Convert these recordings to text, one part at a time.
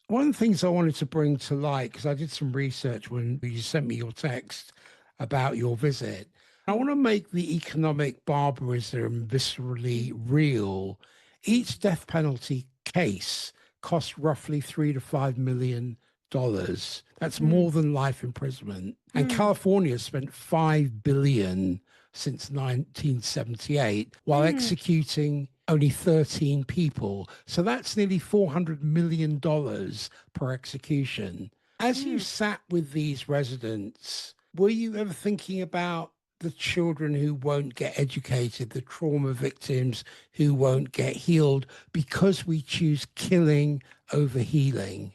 One of the things I wanted to bring to light, because I did some research when you sent me your text about your visit, I want to make the economic barbarism viscerally real. Each death penalty case costs roughly $3 to $5 million. That's Mm, more than life imprisonment. And mm, California spent 5 billion since 1978 while mm, executing only 13 people. So that's nearly $400 million per execution. As you mm. sat with these residents, were you ever thinking about the children who won't get educated, the trauma victims who won't get healed because we choose killing over healing?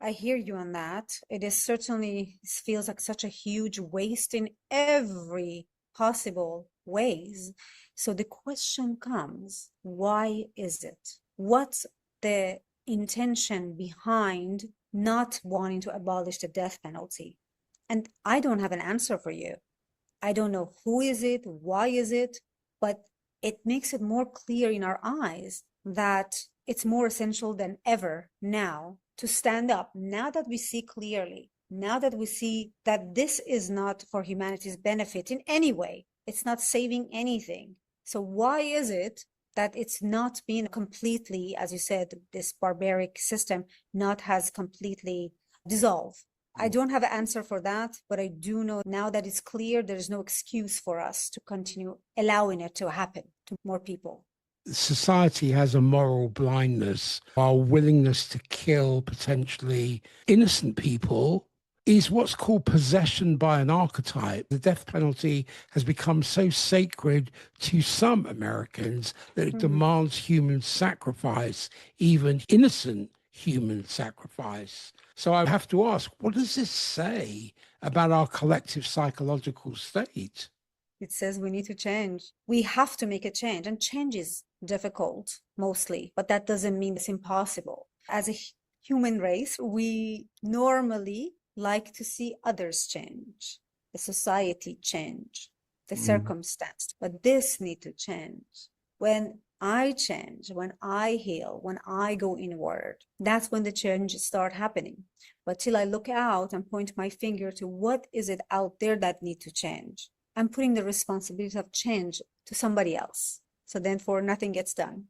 I hear you on that. It is certainly it feels like such a huge waste in every possible ways. So the question comes, why is it? What's the intention behind not wanting to abolish the death penalty? And I don't have an answer for you. I don't know who is it, why is it, but it makes it more clear in our eyes that it's more essential than ever now to stand up. Now that we see clearly, now that we see that this is not for humanity's benefit in any way, it's not saving anything. So why is it that it's not been completely, as you said, this barbaric system not has completely dissolved? I don't have an answer for that, but I do know now that it's clear there is no excuse for us to continue allowing it to happen to more people. Society has a moral blindness. Our willingness to kill potentially innocent people is what's called possession by an archetype. The death penalty has become so sacred to some Americans that it Mhm. demands human sacrifice, even innocent human sacrifice. So I have to ask, what does this say about our collective psychological state? It says we need to change. We have to make a change, and change is difficult mostly, but that doesn't mean it's impossible. As a human race, we normally like to see others change, the society change, the Mm. circumstance, but this need to change. When I change, when I heal, when I go inward, that's when the changes start happening. But till I look out and point my finger to what is it out there that need to change, I'm putting the responsibility of change to somebody else. So therefore, nothing gets done.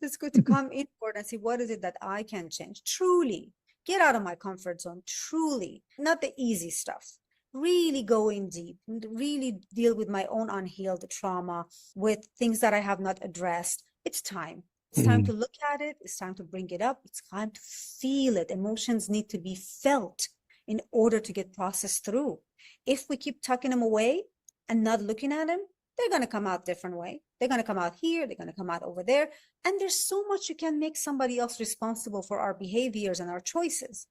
It's good to come inward and see what is it that I can change. Truly, get out of my comfort zone. Truly, not the easy stuff. Really go in deep, really deal with my own unhealed trauma, with things that I have not addressed. It's time. It's time to Mm. look at it. It's time to bring it up. It's time to feel it. Emotions need to be felt in order to get processed through. If we keep tucking them away and not looking at them, they're going to come out different way. They're going to come out here. They're going to come out over there. And there's so much you can make somebody else responsible for our behaviors and our choices.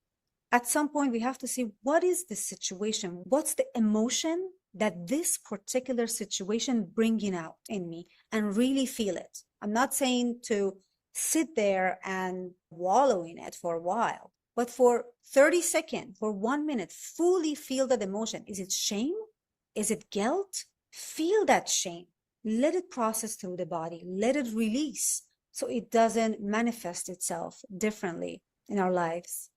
At some point, we have to see what is the situation? What's the emotion that this particular situation bringing out in me and really feel it. I'm not saying to sit there and wallow in it for a while, but for 30 seconds, for 1 minute, fully feel that emotion. Is it shame? Is it guilt? Feel that shame. Let it process through the body. Let it release so it doesn't manifest itself differently in our lives.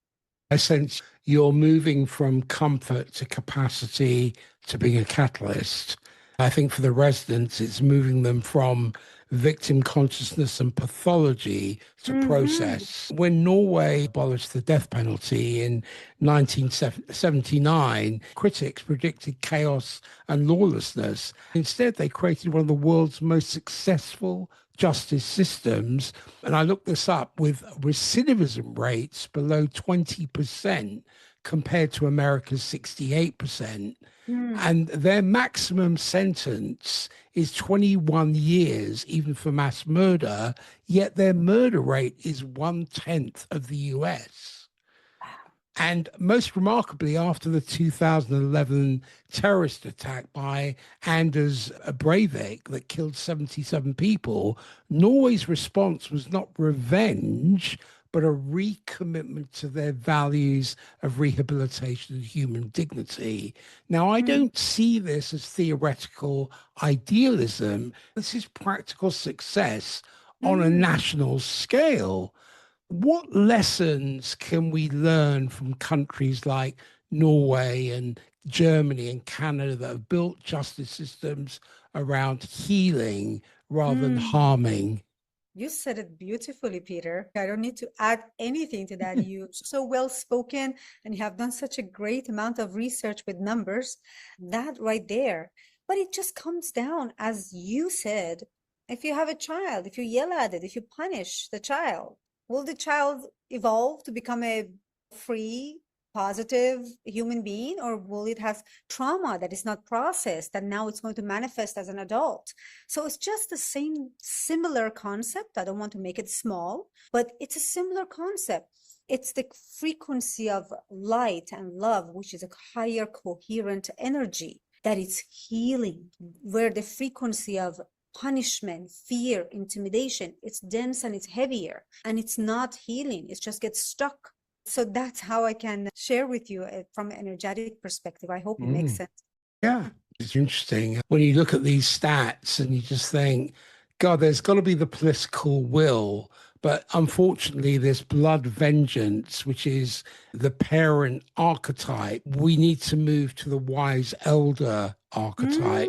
I sense you're moving from comfort to capacity to being a catalyst. I think for the residents, it's moving them from victim consciousness and pathology to Mm-hmm. process. When Norway abolished the death penalty in 1979, critics predicted chaos and lawlessness. Instead, they created one of the world's most successful justice systems. And I looked this up with recidivism rates below 20% compared to America's 68%. Mm. And their maximum sentence is 21 years, even for mass murder, yet their murder rate is 1/10 of the US. And most remarkably, after the 2011 terrorist attack by Anders Breivik that killed 77 people, Norway's response was not revenge, but a recommitment to their values of rehabilitation and human dignity. Now, I Mm. don't see this as theoretical idealism. This is practical success on a Mm. national scale. What lessons can we learn from countries like Norway and Germany and Canada that have built justice systems around healing rather than Mm. harming? You said it beautifully, Peter. I don't need to add anything to that. You're so well spoken and you have done such a great amount of research with numbers. That right there. But it just comes down, as you said, if you have a child, if you yell at it, if you punish the child, will the child evolve to become a free, positive human being, or will it have trauma that is not processed and now it's going to manifest as an adult? So it's just the same similar concept. I don't want to make it small, but it's a similar concept. It's the frequency of light and love, which is a higher coherent energy that is healing, where the frequency of punishment, fear, intimidation, it's dense and it's heavier and it's not healing. It just gets stuck. So that's how I can share with you from an energetic perspective. I hope it makes Mm. sense. Yeah, it's interesting when you look at these stats and you just think, God, there's got to be the political will. But unfortunately, this blood vengeance, which is the parent archetype, we need to move to the wise elder Mm. archetype.